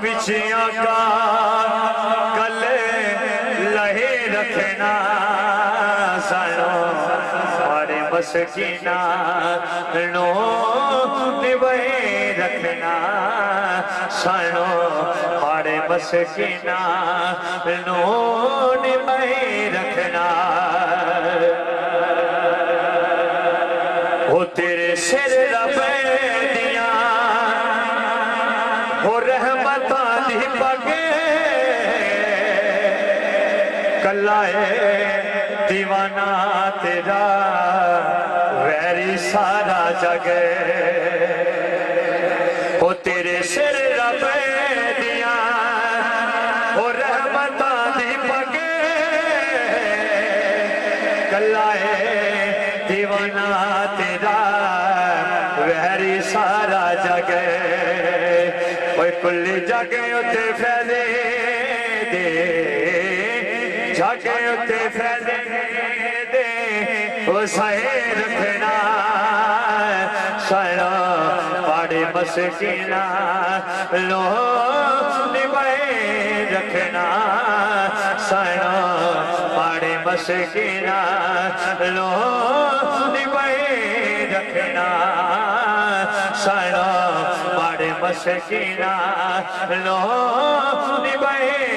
विचिया का कल लहे रखना सानो मारे मस्किना नो निभाए रखना सानो मारे मस्किना नो निभाए रखना। हो तेरे सिर रब दिया हो रहमतां दी पग कला दीवाना तेरा वैरी सारा जग। हो तेरे सिर रब दिया हो रहमतां दी पग कला दीवाना तेरा वैरी सारा जग। कोई कुल जग उते फैले दे जग उते फैले दे ओ सहे रखना सारा पाड़े मस्किना लो निभाए रखना सारा पाड़े मस्किना लो निभाए रखना सारा पाड़े मस्किना लो निभाए